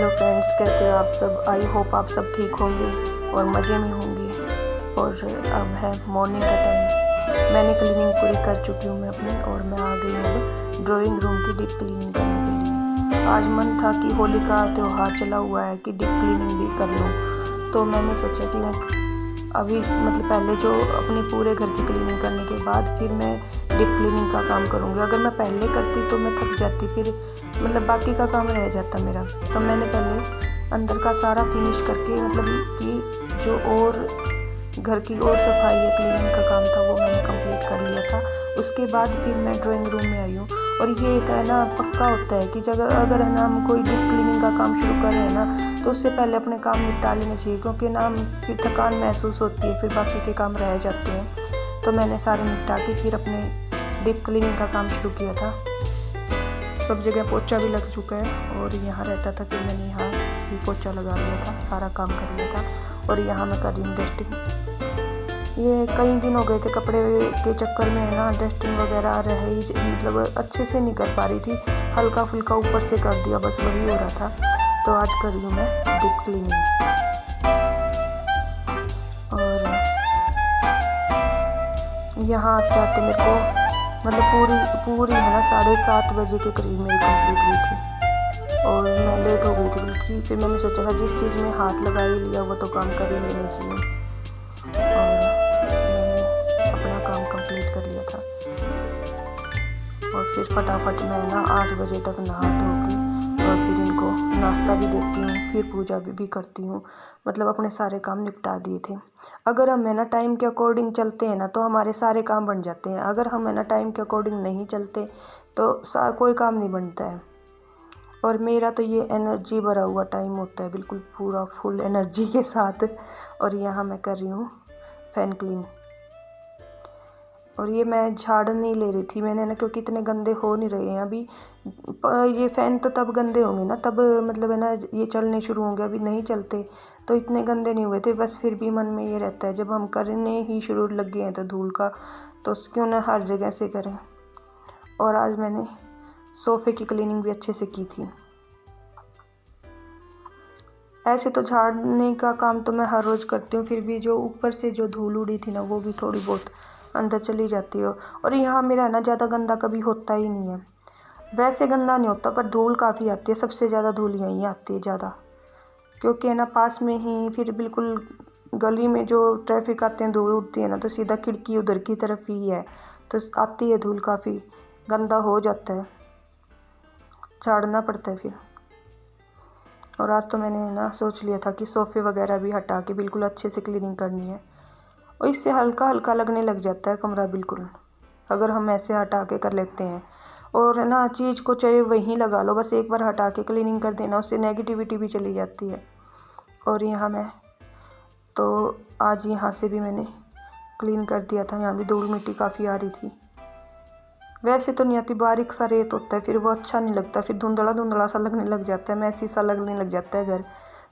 Hello friends, कैसे हो आप सब। आई होप आप सब ठीक होंगे और मज़े में होंगे। और अब है मॉर्निंग का टाइम। मैंने क्लीनिंग पूरी कर चुकी हूँ मैं अपनी, और मैं आ गई हूँ ड्राइंग रूम की डीप क्लीनिंग करने के लिए। आज मन था कि होली का त्यौहार चला हुआ है कि डीप क्लीनिंग भी कर लूँ। तो मैंने सोचा कि मैं अभी पहले जो अपने पूरे घर की क्लीनिंग करने के बाद फिर मैं डीप क्लीनिंग का काम करूँगी। अगर मैं पहले करती तो मैं थक जाती, फिर बाकी का काम रह जाता मेरा। तो मैंने पहले अंदर का सारा फिनिश करके कि जो और घर की और सफाई या क्लीनिंग का काम था वो मैंने कंप्लीट कर लिया था। उसके बाद फिर मैं ड्राइंग रूम में आई हूँ। और ये एक है ना पक्का होता है कि जगह अगर है ना हम कोई डीप क्लीनिंग का काम शुरू कर रहे हैं ना, तो उससे पहले अपने काम निपटा लेने चाहिए, क्योंकि ना फिर थकान महसूस होती है, फिर बाकी के काम रह जाते हैं। तो मैंने सारे निपटा के फिर अपने डीप क्लीनिंग का काम शुरू किया था। सब जगह पोछा भी लग चुका है, और यहाँ रहता था कि मैंने यहाँ भी पोछा लगा लिया था, सारा काम कर लिया था। और यहाँ मैं कर रही हूँ डस्टिंग। ये कई दिन हो गए थे कपड़े के चक्कर में है ना, डस्टिंग वगैरह रही अच्छे से नहीं कर पा रही थी, हल्का फुल्का ऊपर से कर दिया, बस वही हो रहा था। तो आज कर रही हूँ मैं डीप क्लीनिंग। और यहाँ आते आते मेरे को पूरी है ना 7:30 बजे के करीब मेरी कंप्लीट हुई थी, और मैं लेट हो गई थी बिल्कुल। फिर मैंने सोचा था जिस चीज़ में हाथ लगा ही लिया वो तो काम कर ही लेना चाहिए, और मैंने अपना काम कंप्लीट कर लिया था। और फिर फटाफट मैं ना 8 बजे तक नहा धो के और फिर इनको नाश्ता भी देती हूँ, फिर पूजा भी करती हूँ। अपने सारे काम निपटा दिए थे। अगर हम है ना टाइम के अकॉर्डिंग चलते हैं ना तो हमारे सारे काम बन जाते हैं। अगर हम है ना टाइम के अकॉर्डिंग नहीं चलते तो कोई काम नहीं बनता है। और मेरा तो ये एनर्जी भरा हुआ टाइम होता है, बिल्कुल पूरा फुल एनर्जी के साथ। और यहाँ मैं कर रही हूँ फैन क्लीन। और ये मैं झाड़ नहीं ले रही थी मैंने ना, क्योंकि इतने गंदे हो नहीं रहे हैं अभी। ये फ़ैन तो तब गंदे होंगे ना, तब है ना ये चलने शुरू होंगे, अभी नहीं चलते तो इतने गंदे नहीं हुए थे। बस फिर भी मन में ये रहता है, जब हम करने ही शुरू लग गए हैं तो धूल का तो क्यों ना हर जगह से करें। और आज मैंने सोफ़े की क्लीनिंग भी अच्छे से की थी। ऐसे तो झाड़ने का काम तो मैं हर रोज़ करती हूँ, फिर भी जो ऊपर से जो धूल उड़ी थी ना वो भी थोड़ी बहुत अंदर चली जाती है। और यहाँ मेरा ना ज़्यादा गंदा कभी होता ही नहीं है, वैसे गंदा नहीं होता, पर धूल काफ़ी आती है। सबसे ज़्यादा धूल यहीं आती है ज़्यादा, क्योंकि है ना पास में ही फिर बिल्कुल गली में जो ट्रैफिक आते हैं धूल उड़ती है ना, तो सीधा खिड़की उधर की तरफ ही है, तो आती है धूल, काफ़ी गंदा हो जाता है, झाड़ना पड़ता है फिर। और आज तो मैंने ना सोच लिया था कि सोफ़े वगैरह भी हटा के बिल्कुल अच्छे से क्लीनिंग करनी है, और इससे हल्का हल्का लगने लग जाता है कमरा बिल्कुल, अगर हम ऐसे हटा के कर लेते हैं। और ना चीज़ को चाहे वहीं लगा लो, बस एक बार हटा के क्लीनिंग कर देना, उससे नेगेटिविटी भी चली जाती है। और यहाँ मैं तो आज यहाँ से भी मैंने क्लीन कर दिया था, यहाँ भी धूल मिट्टी काफ़ी आ रही थी। वैसे तो नहीं आती, बारीक सा रेत होता है, फिर वो अच्छा नहीं लगता, फिर धुंधला धुंधला सा लगने लग जाता है, मैसी सा लगने लग जाता है घर।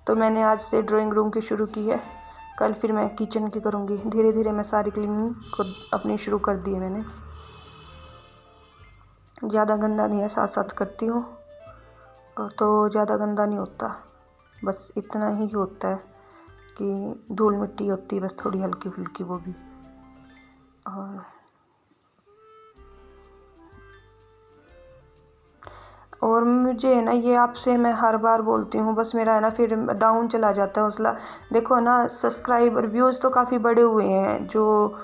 तो मैंने आज से ड्राइंग रूम की शुरू की है, कल फिर मैं किचन की करूँगी। धीरे धीरे मैं सारी क्लीनिंग को अपनी शुरू कर दी है मैंने। ज़्यादा गंदा नहीं है, साथ साथ करती हूँ, और तो ज़्यादा गंदा नहीं होता, बस इतना ही होता है कि धूल मिट्टी होती है बस थोड़ी हल्की फुल्की, वो भी। और मुझे है ना ये आपसे मैं हर बार बोलती हूँ, बस मेरा है ना फिर डाउन चला जाता है हौसला। देखो ना सब्सक्राइबर व्यूज़ तो काफ़ी बड़े हुए हैं, जो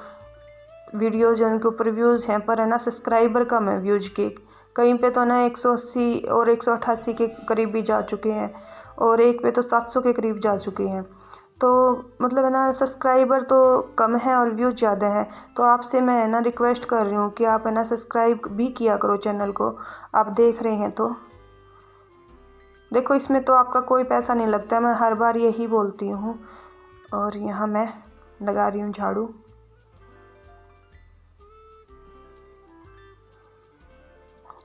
वीडियोज़ हैं उनके ऊपर व्यूज़ हैं, पर है ना सब्सक्राइबर कम है व्यूज़ के। कहीं पे तो ना 180 और 188 के करीब भी जा चुके हैं, और एक पे तो 700 के करीब जा चुके हैं। तो है ना सब्सक्राइबर तो कम है और व्यूज़ ज़्यादा हैं। तो आपसे मैं है ना रिक्वेस्ट कर रही हूँ कि आप है ना सब्सक्राइब भी किया करो चैनल को, आप देख रहे हैं तो। देखो इसमें तो आपका कोई पैसा नहीं लगता, मैं हर बार यही बोलती हूँ। और यहाँ मैं लगा रही हूँ झाड़ू।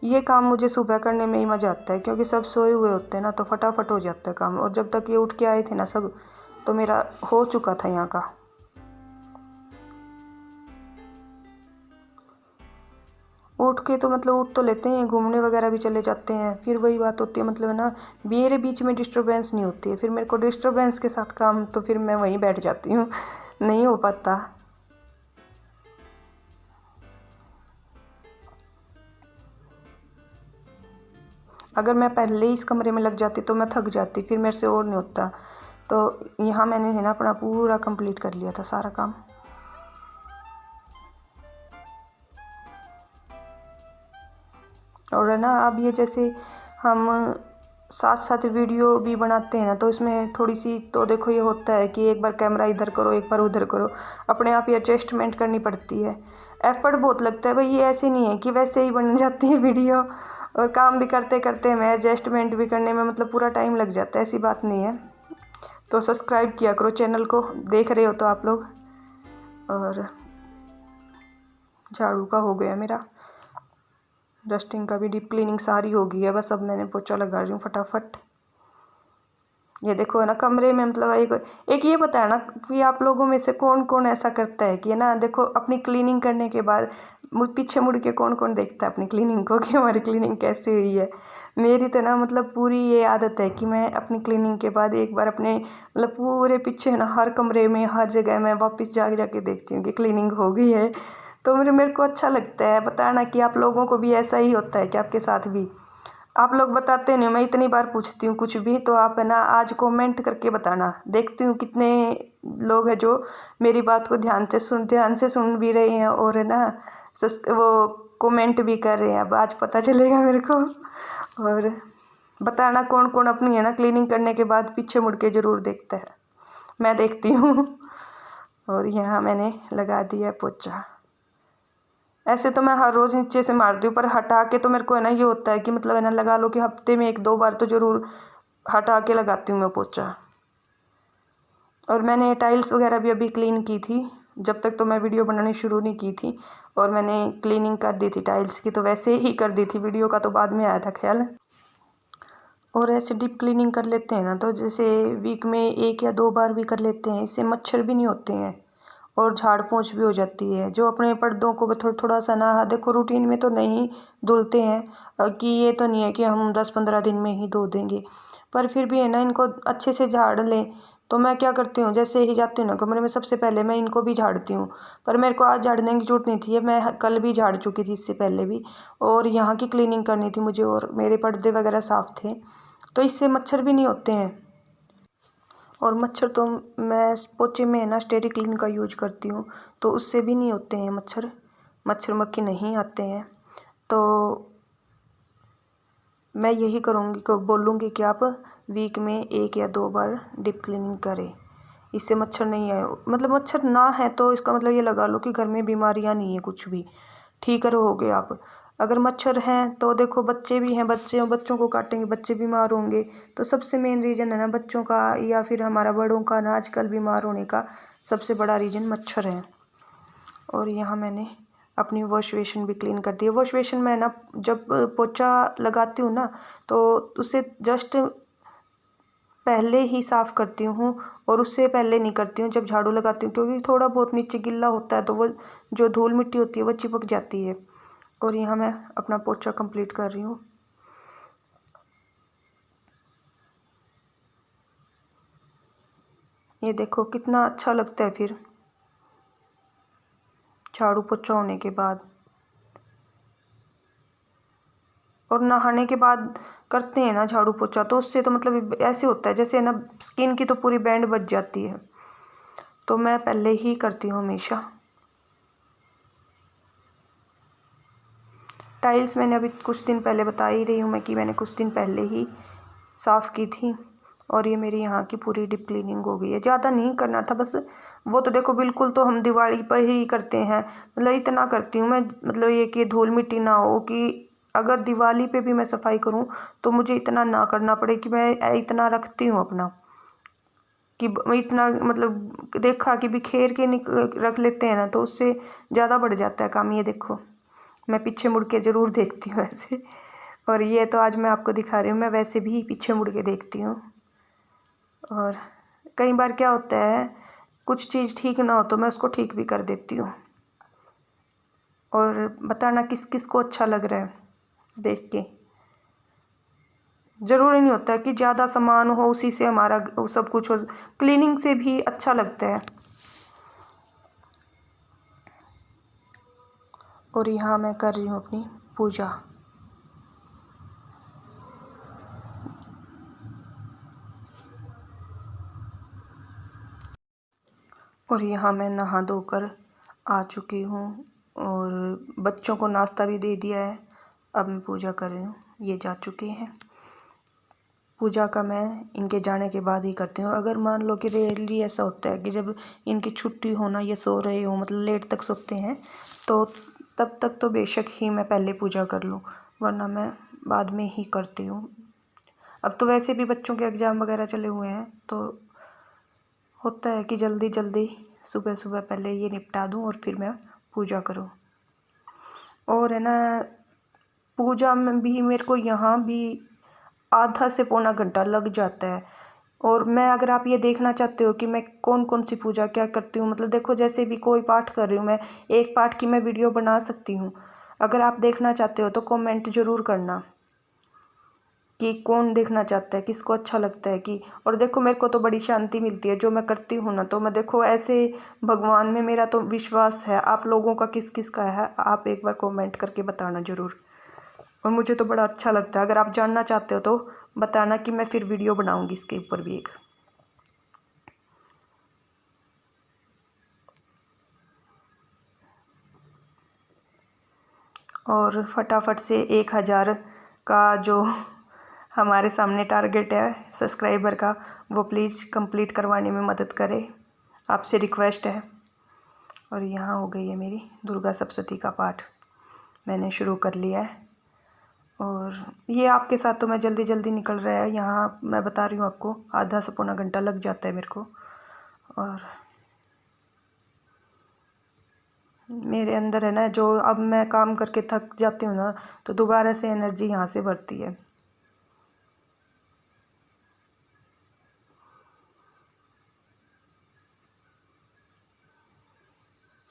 ये काम मुझे सुबह करने में ही मज़ा आता है, क्योंकि सब सोए हुए होते हैं ना, तो फटाफट हो जाता है काम। और जब तक ये उठ के आए थे ना सब, तो मेरा हो चुका था यहाँ का। उठ के तो मतलब उठ तो लेते हैं, घूमने वगैरह भी चले जाते हैं, फिर वही बात होती है मतलब है ना, मेरे बीच में डिस्टरबेंस नहीं होती है, फिर मेरे को डिस्टरबेंस के साथ काम, तो फिर मैं वहीं बैठ जाती हूँ नहीं हो पाता। अगर मैं पहले ही इस कमरे में लग जाती तो मैं थक जाती, फिर मेरे से और नहीं होता। तो यहाँ मैंने है ना अपना पूरा कंप्लीट कर लिया था सारा काम। और है ना अब ये जैसे हम साथ साथ वीडियो भी बनाते हैं ना, तो इसमें थोड़ी सी तो देखो ये होता है कि एक बार कैमरा इधर करो, एक बार उधर करो, अपने आप ही एडजस्टमेंट करनी पड़ती है। एफर्ट बहुत लगता है भाई, ये ऐसे नहीं है कि वैसे ही बन जाती है वीडियो। और काम भी करते करते हमें एडजस्टमेंट भी करने में मतलब पूरा टाइम लग जाता है, ऐसी बात नहीं है। तो सब्सक्राइब किया करो चैनल को, देख रहे हो तो आप लोग। और झाड़ू का हो गया मेरा, डस्टिंग का भी, डीप क्लीनिंग सारी हो गई है, बस अब मैंने पोछा लगा रही हूँ फटाफट। ये देखो है ना कमरे में मतलब एक ये पता है ना कि आप लोगों में से कौन कौन ऐसा करता है कि है ना, देखो अपनी क्लीनिंग करने के बाद पीछे मुड़ के कौन कौन देखता है अपनी क्लीनिंग को कि हमारी क्लीनिंग कैसी हुई है। मेरी तो ना मतलब पूरी ये आदत है कि मैं अपनी क्लीनिंग के बाद एक बार अपने मतलब पूरे पीछे है ना, हर कमरे में हर जगह मैं वापस जाके देखती हूँ कि क्लीनिंग हो गई है। तो मेरे को अच्छा लगता है बताना कि आप लोगों को भी ऐसा ही होता है कि आपके साथ भी। आप लोग बताते नहीं, मैं इतनी बार पूछती हूँ कुछ भी, तो आप है ना आज कमेंट करके बताना, देखती हूँ कितने लोग हैं जो मेरी बात को ध्यान से सुन भी रहे हैं और है ना वो कमेंट भी कर रहे हैं। अब आज पता चलेगा मेरे को। और बताना कौन कौन अपनी है ना क्लीनिंग करने के बाद पीछे मुड़ के ज़रूर देखता है, मैं देखती हूँ। और यहाँ मैंने लगा दिया पोछा। ऐसे तो मैं हर रोज़ नीचे से मारती हूँ, पर हटा के तो मेरे को है ना ये होता है कि मतलब है ना लगा लो कि हफ्ते में 1-2 बार तो ज़रूर हटा के लगाती हूँ मैं पोछा। और मैंने टाइल्स वगैरह भी अभी क्लीन की थी, जब तक तो मैं वीडियो बनानी शुरू नहीं की थी। और मैंने क्लीनिंग कर दी थी टाइल्स की, तो वैसे ही कर दी थी, वीडियो का तो बाद में आया था ख्याल। और ऐसे डीप क्लीनिंग कर लेते हैं ना, तो जैसे वीक में 1 या 2 बार भी कर लेते हैं, इससे मच्छर भी नहीं होते हैं और झाड़ पोंछ भी हो जाती है। जो अपने पर्दों को थोड़ा थोड़ा सा ना, देखो रूटीन में तो नहीं धुलते हैं कि ये तो नहीं है कि हम 10-15 दिन में ही धो देंगे, पर फिर भी है ना इनको अच्छे से झाड़ लें। तो मैं क्या करती हूँ, जैसे ही जाती हूँ ना कमरे में, सबसे पहले मैं इनको भी झाड़ती हूँ। पर मेरे को आज झाड़ने की जरूरत नहीं थी, मैं कल भी झाड़ चुकी थी इससे पहले भी। और यहाँ की क्लीनिंग करनी थी मुझे, और मेरे पर्दे वगैरह साफ़ थे, तो इससे मच्छर भी नहीं होते हैं। और मच्छर तो मैं पोछे में है ना स्टेरी क्लीन का यूज करती हूँ, तो उससे भी नहीं होते हैं मच्छर, मच्छर मक्खी नहीं आते हैं। तो मैं यही करूँगी को बोलूँगी कि आप वीक में 1 या 2 बार डीप क्लीनिंग करें, इससे मच्छर नहीं आए। मतलब मच्छर ना है तो इसका मतलब ये लगा लो कि घर में बीमारियाँ नहीं है कुछ भी, ठीक रहोगे आप। अगर मच्छर हैं तो देखो बच्चे भी हैं, बच्चों को काटेंगे, बच्चे बीमार होंगे। तो सबसे मेन रीज़न है ना बच्चों का या फिर हमारा बड़ों का ना आजकल बीमार होने का सबसे बड़ा रीज़न मच्छर है। और यहाँ मैंने अपनी वॉश बेसिन भी क्लीन कर दी है। वॉश बेसिन में ना जब पोछा लगाती हूँ ना, तो उसे जस्ट पहले ही साफ़ करती हूँ, और उससे पहले नहीं करती हूँ जब झाड़ू लगाती हूँ, क्योंकि थोड़ा बहुत नीचे गिल्ला होता है तो वो जो धूल मिट्टी होती है वो चिपक जाती है। और यहाँ मैं अपना पोछा कंप्लीट कर रही हूँ। ये देखो कितना अच्छा लगता है फिर झाड़ू पोछा होने के बाद। और नहाने के बाद करते हैं ना झाड़ू पोछा, तो उससे तो मतलब ऐसे होता है जैसे ना स्किन की तो पूरी बैंड बच जाती है। तो मैं पहले ही करती हूँ हमेशा। टाइल्स मैंने अभी कुछ दिन पहले बता ही रही हूँ मैं कि मैंने कुछ दिन पहले ही साफ़ की थी। और ये मेरी यहाँ की पूरी डीप क्लीनिंग हो गई है। ज़्यादा नहीं करना था बस, वो तो देखो बिल्कुल तो हम दिवाली पर ही करते हैं, मतलब इतना करती हूँ मैं, मतलब ये कि धूल मिट्टी ना हो, कि अगर दिवाली पे भी मैं सफाई करूँ तो मुझे इतना ना करना पड़े, कि मैं इतना रखती हूँ अपना कि इतना मतलब देखा कि बिखेर के रख लेते हैं ना, तो उससे ज़्यादा बढ़ जाता है काम। ये देखो मैं पीछे मुड़ के ज़रूर देखती हूँ ऐसे। और ये तो आज मैं आपको दिखा रही हूँ, मैं वैसे भी पीछे मुड़ के देखती हूँ। और कई बार क्या होता है कुछ चीज़ ठीक ना हो तो मैं उसको ठीक भी कर देती हूँ। और बताना किस किस को अच्छा लग रहा है देख के। ज़रूरी नहीं होता है कि ज़्यादा सामान हो उसी से हमारा सब कुछ हो, क्लीनिंग से भी अच्छा लगता है। और यहाँ मैं कर रही हूँ अपनी पूजा। और यहाँ मैं नहा धोकर आ चुकी हूँ और बच्चों को नाश्ता भी दे दिया है। अब मैं पूजा कर रही हूँ, ये जा चुके हैं। पूजा का मैं इनके जाने के बाद ही करती हूँ। अगर मान लो कि रेयरली ऐसा होता है कि जब इनकी छुट्टी होना, ये सो रहे हो मतलब लेट तक सोते हैं, तो तब तक तो बेशक ही मैं पहले पूजा कर लूँ, वरना मैं बाद में ही करती हूँ। अब तो वैसे भी बच्चों के एग्ज़ाम वगैरह चले हुए हैं, तो होता है कि जल्दी जल्दी सुबह सुबह पहले ये निपटा दूँ और फिर मैं पूजा करूँ। और है ना, पूजा में भी मेरे को यहाँ भी आधा से पौना घंटा लग जाता है। और मैं, अगर आप ये देखना चाहते हो कि मैं कौन कौन सी पूजा क्या करती हूँ, मतलब देखो जैसे भी कोई पाठ कर रही हूँ मैं, एक पाठ की मैं वीडियो बना सकती हूँ। अगर आप देखना चाहते हो तो कमेंट ज़रूर करना कि कौन देखना चाहता है, किसको अच्छा लगता है कि। और देखो मेरे को तो बड़ी शांति मिलती है जो मैं करती हूँ ना, तो मैं देखो ऐसे भगवान में मेरा तो विश्वास है। आप लोगों का किस किस का है, आप एक बार कमेंट करके बताना ज़रूर। और मुझे तो बड़ा अच्छा लगता है। अगर आप जानना चाहते हो तो बताना कि मैं फिर वीडियो बनाऊंगी इसके ऊपर भी एक। और फटाफट से 1000 का जो हमारे सामने टारगेट है सब्सक्राइबर का, वो प्लीज़ कंप्लीट करवाने में मदद करें, आपसे रिक्वेस्ट है। और यहाँ हो गई है मेरी दुर्गा सप्तशती का पाठ, मैंने शुरू कर लिया है। और ये आपके साथ तो मैं जल्दी जल्दी निकल रहा है, यहाँ मैं बता रही हूँ आपको आधा से पौना घंटा लग जाता है मेरे को। और मेरे अंदर है ना, जो अब मैं काम करके थक जाती हूँ ना, तो दोबारा से एनर्जी यहाँ से भरती है।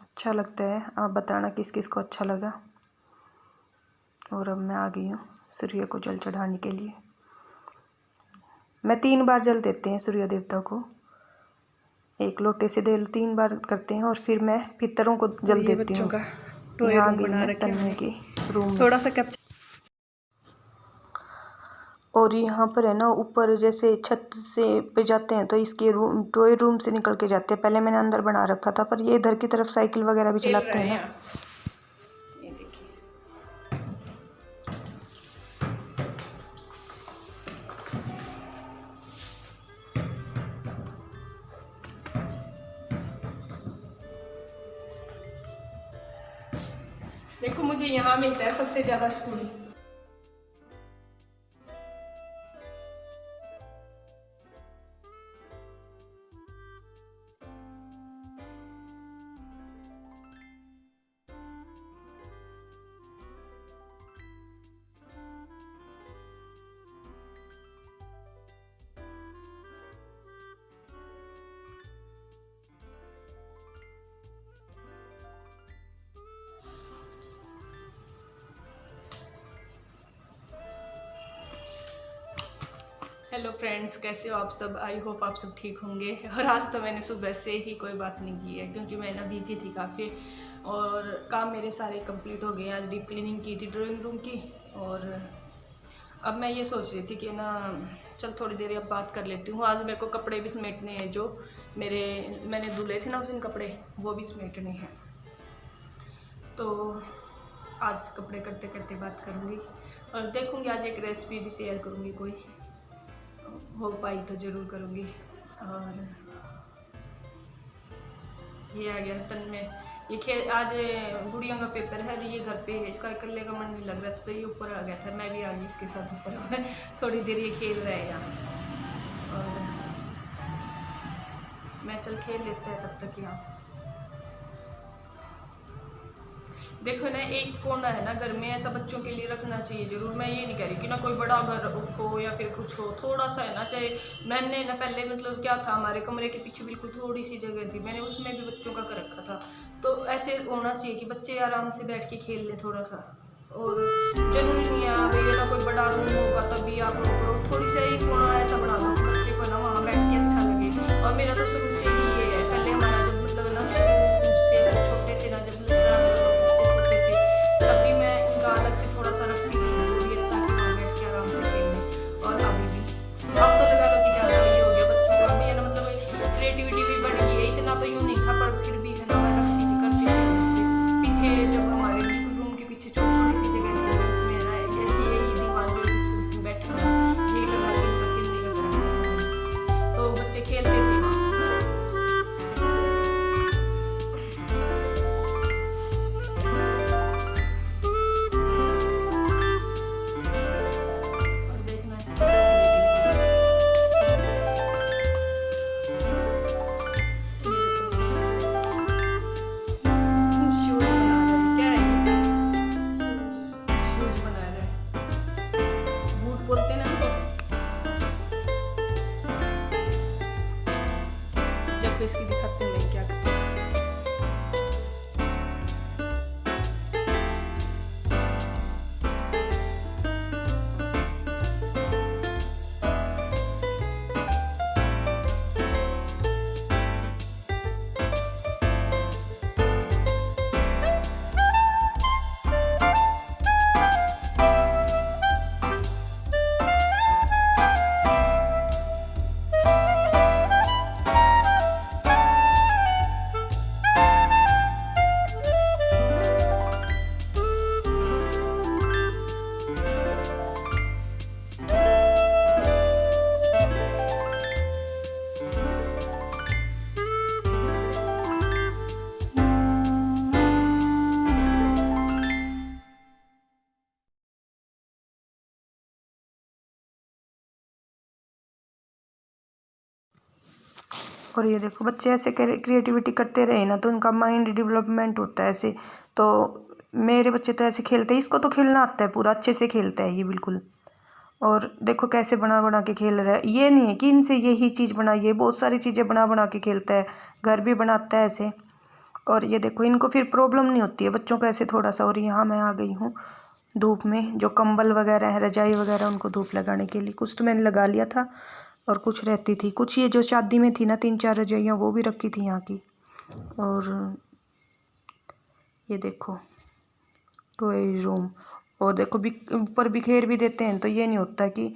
अच्छा लगता है, आप बताना किस किस को अच्छा लगा। और अब मैं आ गई हूँ सूर्य को जल चढ़ाने के लिए। मैं 3 बार जल देते हैं सूर्य देवता को, एक लोटे से 3 बार करते हैं। और फिर मैं पितरों को जल देती हूँ। यहाँ गई मैं तन्मय के रूम में। थोड़ा सा कैप्चर। और यहाँ पर है ना, ऊपर जैसे छत से पे जाते हैं तो इसके रूम, टॉय रूम से निकल के जाते हैं। पहले मैंने अंदर बना रखा था, पर ये इधर की तरफ साइकिल वगैरह भी चलाते हैं ना। ये देखिए, देखो मुझे यहाँ मिलता है सबसे ज़्यादा सुकून। हेलो फ्रेंड्स, कैसे हो आप सब? आई होप आप सब ठीक होंगे। और आज तो मैंने सुबह से ही कोई बात नहीं की है, क्योंकि मैं ना बिजी थी काफ़ी और काम मेरे सारे कंप्लीट हो गए। आज डीप क्लीनिंग की थी ड्राइंग रूम की। और अब मैं ये सोच रही थी कि ना चल थोड़ी देर अब बात कर लेती हूँ। आज मेरे को कपड़े भी समेटने हैं, जो मैंने धुले थे ना उस दिन कपड़े, वो भी समेटने हैं। तो आज कपड़े करते करते बात करूँगी और देखूँगी, आज एक रेसिपी भी शेयर करूँगी, कोई हो पाई तो ज़रूर करूँगी। और ये आ गया तन्मय, ये आज गुड़िया का पेपर है, ये घर पे है, इसका इकल्ले का मन नहीं लग रहा था तो ये ऊपर आ गया था। मैं भी आ गई इसके साथ ऊपर थोड़ी देर ये खेल रहा है यहाँ। और मैं चल खेल लेते हैं तब तक यहाँ। देखो ना, एक कोना है ना घर में, ऐसा बच्चों के लिए रखना चाहिए जरूर। मैं ये नहीं कह रही कि ना कोई बड़ा घर हो या फिर कुछ हो, थोड़ा सा है ना, चाहे मैंने ना पहले मतलब क्या था, हमारे कमरे के पीछे बिल्कुल थोड़ी सी जगह थी, मैंने उसमें भी बच्चों का कर रखा था। तो ऐसे होना चाहिए कि बच्चे आराम से बैठ के खेल लें थोड़ा सा। और जरूरी नहीं है भाई ना कोई बड़ा रूम होगा तभी आप लोग करो, थोड़ी सा ही कोना ऐसा बना दो कि बच्चे को ना वहाँ बैठ के अच्छा लगे। और मेरा तो शुरू से ही ये है, पहले हमारा जब मतलब ना शुरू से जब छोटे थे ना, जब लसरा वगैरह के बच्चे छोटे थे, तब भी मैं इनका अलग से थोड़ा सा रखती थी बोरियत, ताकि वहाँ बैठ के आराम से खेल लें। और अभी भी अब तो लगा लो कि ज़्यादा ये हो गया बच्चों को, अभी है ना मतलब क्रिएटिविटी भी बढ़ गई है, इतना तो यूँ नहीं था पर फिर भी है ना मैं रखती थी, करती थी वैसे। पीछे जब हमारे रूम के पीछे थोड़ी सी जगह थी, उसमें है ना जैसे यही दीवार जो जिसमें बैठे हुए यही लगा के इनका खेलने का करा, तो बच्चे खेलते थे वहाँ। बोलते ना जब इसकी दिखाते हैं मैं क्या करती हूँ। और ये देखो बच्चे ऐसे क्रिएटिविटी करते रहे ना तो उनका माइंड डेवलपमेंट होता है ऐसे। तो मेरे बच्चे तो ऐसे खेलते हैं, इसको तो खेलना आता है पूरा अच्छे से खेलता है ये बिल्कुल। और देखो कैसे बना बना के खेल रहा है, ये नहीं है कि इनसे यही चीज़ बनाइए, बहुत सारी चीज़ें बना बना के खेलता है, घर भी बनाता है ऐसे। और ये देखो इनको फिर प्रॉब्लम नहीं होती है बच्चों को ऐसे थोड़ा सा। और यहाँ मैं आ गई हूँ धूप में, जो कंबल वगैरह है रजाई वगैरह उनको धूप लगाने के लिए, कुछ तो मैंने लगा लिया था और कुछ रहती थी, कुछ ये जो शादी में थी ना 3-4 रजाइयाँ वो भी रखी थी यहाँ की। और ये देखो टॉय रूम, और देखो ऊपर बिखेर भी देते हैं तो ये नहीं होता कि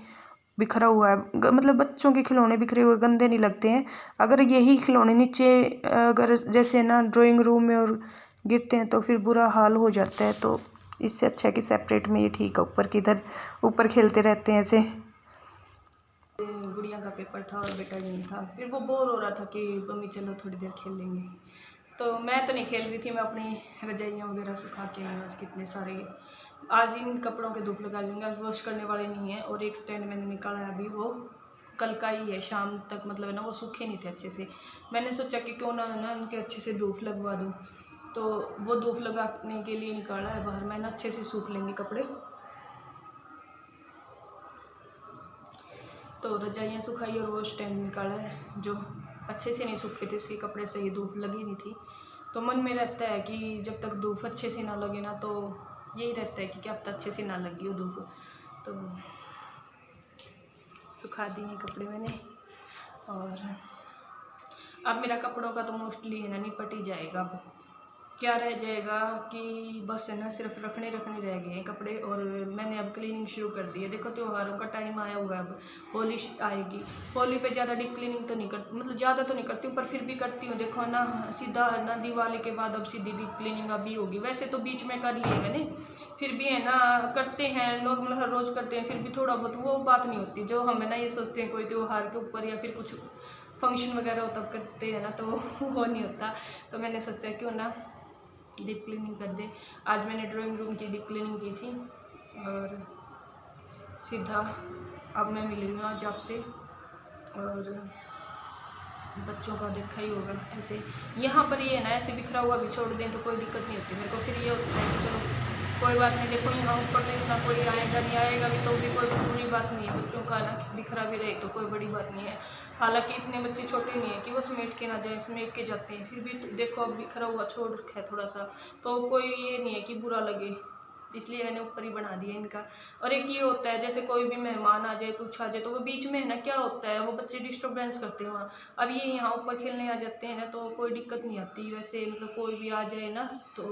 बिखरा हुआ है, मतलब बच्चों के खिलौने बिखरे हुए गंदे नहीं लगते हैं। अगर यही खिलौने नीचे अगर जैसे ना ड्राइंग रूम में और गिरते हैं तो फिर बुरा हाल हो जाता है। तो इससे अच्छा है कि सेपरेट में ये ठीक है, ऊपर किधर ऊपर खेलते रहते हैं ऐसे। गुड़िया का पेपर था और बेटा नहीं था, फिर वो बोर हो रहा था कि मम्मी चलो थोड़ी देर खेल लेंगे। तो मैं तो नहीं खेल रही थी, मैं अपनी रजाइयाँ वगैरह सुखा के आई आज कितने सारे। आज इन कपड़ों के धूप लगा दूँगा, वॉश करने वाले नहीं है। और एक स्टैंड मैंने निकाला है अभी, वो कल का ही है, शाम तक मतलब है ना, वो सूखे नहीं थे अच्छे से। मैंने सोचा कि क्यों ना उनके अच्छे से धूप लगवा दूँ, तो वो धूप लगाने के लिए निकाला है बाहर। मैं ना अच्छे से सूख लेंगे कपड़े। तो रजाइयाँ सुखाई और वो स्टैंड निकाला है जो अच्छे से नहीं सूखे थे, उसके कपड़े से ही धूप लगी नहीं थी। तो मन में रहता है कि जब तक धूप अच्छे से ना लगे ना, तो यही रहता है कि क्या अब तक अच्छे से ना लगी हो धूप। तो सुखा दिए हैं कपड़े मैंने। और अब मेरा कपड़ों का तो मोस्टली है ना निपट ही जाएगा। अब क्या रह जाएगा कि बस है ना सिर्फ रखने रह गए हैं कपड़े। और मैंने अब क्लीनिंग शुरू कर दी है। देखो त्योहारों का टाइम आया हुआ है, अब होली आएगी। होली पे ज़्यादा डीप क्लीनिंग तो नहीं करती, मतलब ज़्यादा तो नहीं करती हूँ, पर फिर भी करती हूँ। देखो ना सीधा ना दिवाली के बाद अब सीधी डीप क्लीनिंग अभी होगी। वैसे तो बीच में कर ली है मैंने, फिर भी है ना करते हैं नॉर्मल, हर रोज़ करते हैं, फिर भी थोड़ा बहुत वो बात नहीं होती जो हम है ना ये सोचते हैं कोई त्योहार के ऊपर या फिर कुछ फंक्शन वगैरह हो तब करते हैं ना, तो वो नहीं होता। तो मैंने सोचा क्यों ना डीप क्लीनिंग कर दे। आज मैंने ड्राइंग रूम की डीप क्लीनिंग की थी और सीधा अब मैं मिल रही हूँ आज आपसे। और बच्चों का देखा ही होगा ऐसे यहाँ पर ये है ना ऐसे बिखरा हुआ भी छोड़ दें तो कोई दिक्कत नहीं होती मेरे को। फिर ये होता है कि कोई बात नहीं, देखो यहाँ ऊपर तो इतना कोई आएगा नहीं, आएगा भी तो भी कोई बुरी बात नहीं है। बच्चों का ना बिखरा भी रहे तो कोई बड़ी बात नहीं है। हालांकि इतने बच्चे छोटे नहीं है कि वो समेट के ना जाए, समेट के जाते हैं, फिर भी तो देखो अब बिखरा हुआ छोड़ रखा है थोड़ा सा, तो कोई ये नहीं है कि बुरा लगे, इसलिए मैंने ऊपर ही बना दिया इनका। और एक ये होता है जैसे कोई भी मेहमान आ जाए, कुछ आ जाए, तो वो बीच में है ना क्या होता है, वो बच्चे डिस्टर्बेंस करते हैं वहाँ। अब ये यहाँ ऊपर खेलने आ जाते हैं ना तो कोई दिक्कत नहीं आती। वैसे मतलब कोई भी आ जाए ना तो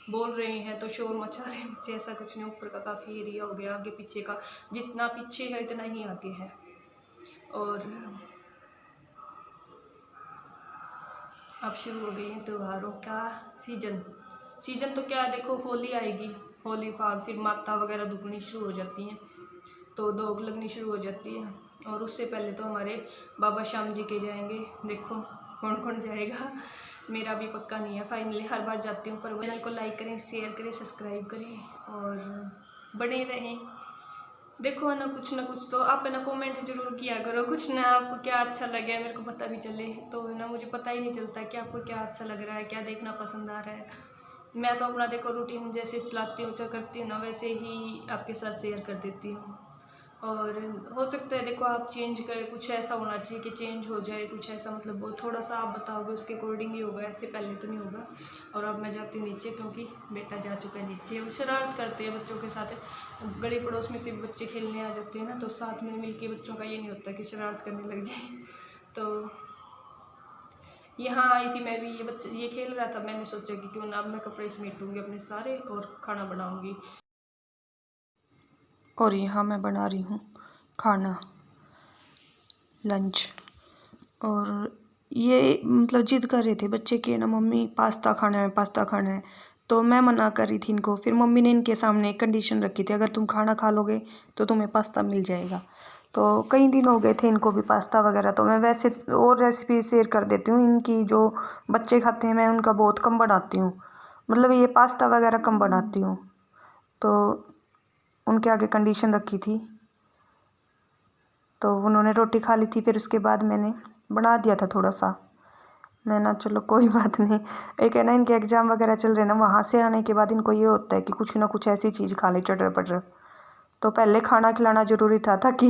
बोल रहे हैं तो शोर मचा रहे हैं बच्चे, ऐसा कुछ नहीं। ऊपर का काफ़ी एरिया हो गया, आगे पीछे का जितना पीछे है इतना ही आगे है। और अब शुरू हो गई है त्योहारों का सीजन तो क्या देखो, होली आएगी, होली फाग, फिर माता वगैरह दुखनी शुरू हो जाती हैं, तो दोग लगनी शुरू हो जाती है। और उससे पहले तो हमारे बाबा श्याम जी के जाएंगे, देखो कौन कौन जाएगा, मेरा भी पक्का नहीं है। फाइनली हर बार जाती हूँ, पर चैनल को लाइक करें, शेयर करें, सब्सक्राइब करें और बने रहें। देखो है ना कुछ तो आप है ना कमेंट जरूर किया करो, कुछ ना आपको क्या अच्छा लगे मेरे को पता भी चले, तो है ना मुझे पता ही नहीं चलता कि आपको क्या अच्छा लग रहा है, क्या देखना पसंद आ रहा है। मैं तो अपना देखो रूटीन जैसे चलाती हूँ करती हूँ ना, वैसे ही आपके साथ शेयर कर देती हूँ। और हो सकता है देखो आप चेंज करें, कुछ ऐसा होना चाहिए कि चेंज हो जाए, कुछ ऐसा मतलब वो थोड़ा सा आप बताओगे उसके अकॉर्डिंग ही होगा, ऐसे पहले तो नहीं होगा। और अब मैं जाती हूँ नीचे क्योंकि बेटा जा चुका है नीचे। वो शरारत करते हैं बच्चों के साथ, गली पड़ोस में से बच्चे खेलने आ जाते हैं ना, तो साथ में मिलके बच्चों का ये नहीं होता कि शरारत करने लग जाए। तो यहाँ आई थी मैं भी, ये बच्चे ये खेल रहा था, मैंने सोचा कि क्यों ना अब मैं कपड़े समेटूँगी अपने सारे और खाना बनाऊँगी। और यहाँ मैं बना रही हूँ खाना, लंच। और ये मतलब जिद कर रहे थे बच्चे कि ना मम्मी पास्ता खाना है, पास्ता खाना है, तो मैं मना कर रही थी इनको। फिर मम्मी ने इनके सामने एक कंडीशन रखी थी, अगर तुम खाना खा लोगे तो तुम्हें पास्ता मिल जाएगा। तो कई दिन हो गए थे इनको भी पास्ता वगैरह, तो मैं वैसे और रेसिपी शेयर कर देती हूँ इनकी, जो बच्चे खाते हैं मैं उनका बहुत कम बनाती हूँ, मतलब ये पास्ता वगैरह कम बनाती हूँ। तो उनके आगे कंडीशन रखी थी, तो उन्होंने रोटी खा ली थी, फिर उसके बाद मैंने बना दिया था थोड़ा सा। मैं ना चलो कोई बात नहीं, एक है ना इनके एग्ज़ाम वगैरह चल रहे हैं ना, वहाँ से आने के बाद इनको ये होता है कि कुछ ना कुछ ऐसी चीज़ खा ले चटर पटर। तो पहले खाना खिलाना ज़रूरी था ताकि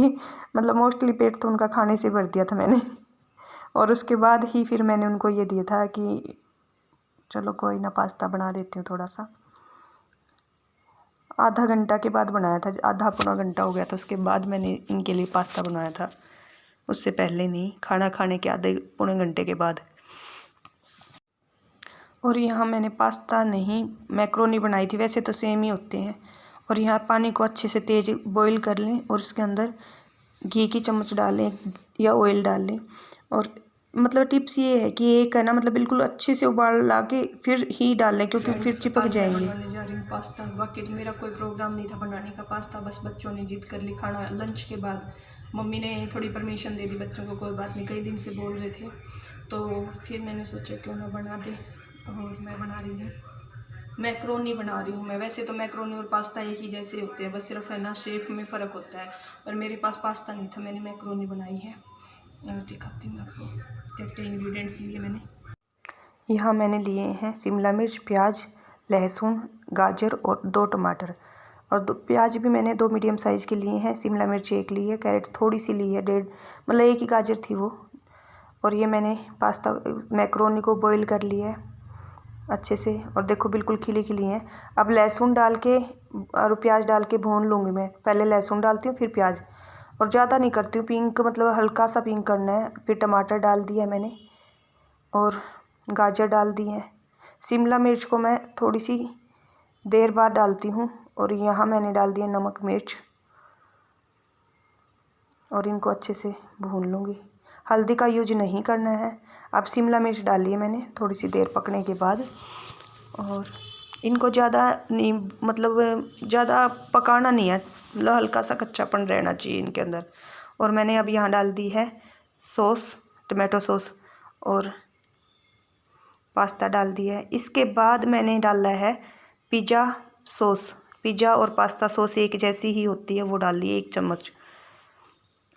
मतलब मोस्टली पेट तो उनका खाने से भर दिया था मैंने। और उसके बाद ही फिर मैंने उनको ये दिया था कि चलो कोई ना पास्ता बना देती हूँ थोड़ा सा। आधा घंटा के बाद बनाया था, आधा पौना घंटा हो गया था उसके बाद मैंने इनके लिए पास्ता बनाया था, उससे पहले नहीं, खाना खाने के आधे पौने घंटे के बाद। और यहाँ मैंने पास्ता नहीं मैक्रोनी बनाई थी, वैसे तो सेम ही होते हैं। और यहाँ पानी को अच्छे से तेज़ बॉईल कर लें और उसके अंदर घी की चम्मच डालें या ऑयल डाल लें। और मतलब टिप्स ये है कि एक है ना मतलब बिल्कुल अच्छे से उबाल ला के फिर ही डालें, क्योंकि फिर चिपक जाएंगे। बनाने जा रही हूँ पास्ता, बाकी तो मेरा कोई प्रोग्राम नहीं था बनाने का पास्ता, बस बच्चों ने जिद कर ली खाना लंच के बाद। मम्मी ने थोड़ी परमिशन दे दी बच्चों को, कोई बात नहीं, कई दिन से बोल रहे थे, तो फिर मैंने सोचा क्यों ना बना दे। और मैं बना रही हूँ मैक्रोनी बना रही हूँ मैं। वैसे तो मैक्रोनी और पास्ता एक ही जैसे होते हैं, बस सिर्फ है ना शेप में फ़र्क होता है। और मेरे पास पास्ता नहीं था, मैंने मैक्रोनी बनाई है। और दिखाती हूँ आपको क्या क्या इंग्रेडिएंट्स लिए मैंने। यहाँ मैंने लिए हैं शिमला मिर्च, प्याज, लहसुन, गाजर और 2 टमाटर। और प्याज भी मैंने 2 मीडियम साइज़ के लिए हैं, शिमला मिर्च 1 ली है, कैरेट थोड़ी सी ली है, 1.5 मतलब 1 ही गाजर थी वो। और ये मैंने पास्ता मैक्रोनी को बॉईल कर लिया है अच्छे से, और देखो बिल्कुल खिली खिली हैं। अब लहसुन डाल के और प्याज डाल के भून लूँगी मैं, पहले लहसुन डालती हूँ फिर प्याज, और ज़्यादा नहीं करती हूँ पिंक, मतलब हल्का सा पिंक करना है। फिर टमाटर डाल दिया मैंने और गाजर डाल दी है। शिमला मिर्च को मैं थोड़ी सी देर बाद डालती हूँ, और यहाँ मैंने डाल दिया नमक मिर्च, और इनको अच्छे से भून लूँगी। हल्दी का यूज नहीं करना है। अब शिमला मिर्च डाली है मैंने थोड़ी सी देर पकने के बाद, और इनको ज़्यादा नहीं मतलब ज़्यादा पकाना नहीं है, मतलब हल्का सा कच्चापन रहना चाहिए इनके अंदर। और मैंने अब यहाँ डाल दी है सॉस, टमाटो सॉस, और पास्ता डाल दिया है। इसके बाद मैंने डाला है पिज़्ज़ा सॉस, पिज़्ज़ा और पास्ता सॉस एक जैसी ही होती है, वो डाल ली 1 चम्मच।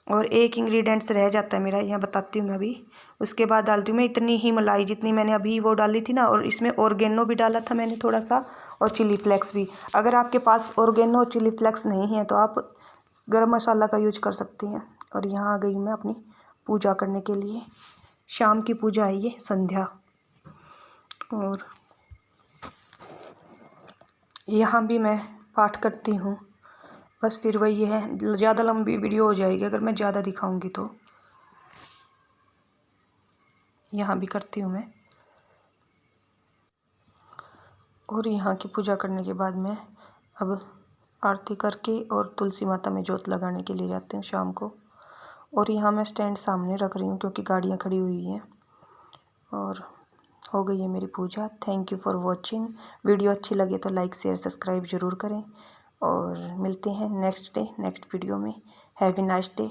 और एक इंग्रेडिएंट्स रह जाता है मेरा, यहाँ बताती हूँ मैं अभी। उसके बाद डालती हूँ मैं इतनी ही मलाई जितनी मैंने अभी वो डाली थी ना, और इसमें ऑर्गेनो भी डाला था मैंने थोड़ा सा, और चिली फ्लेक्स भी। अगर आपके पास ऑर्गेनो और चिली फ्लेक्स नहीं है तो आप गरम मसाला का यूज कर सकते हैं। और यहाँ आ गई मैं अपनी पूजा करने के लिए। शाम की पूजा है ये, संध्या। और यहाँ भी मैं पाठ करती हूँ। बस फिर वही है, ज़्यादा लंबी वीडियो हो जाएगी अगर मैं ज़्यादा दिखाऊंगी तो। यहाँ भी करती हूँ मैं। और यहाँ की पूजा करने के बाद मैं अब आरती करके और तुलसी माता में जोत लगाने के लिए जाते हैं शाम को। और यहाँ मैं स्टैंड सामने रख रही हूँ क्योंकि गाड़ियाँ खड़ी हुई हैं। और हो गई है मेरी पूजा। Thank you for watching. Video अच्छी लगे तो लाइक शेयर सब्सक्राइब ज़रूर करें। और मिलते हैं नेक्स्ट डे नेक्स्ट वीडियो में। Have a nice day.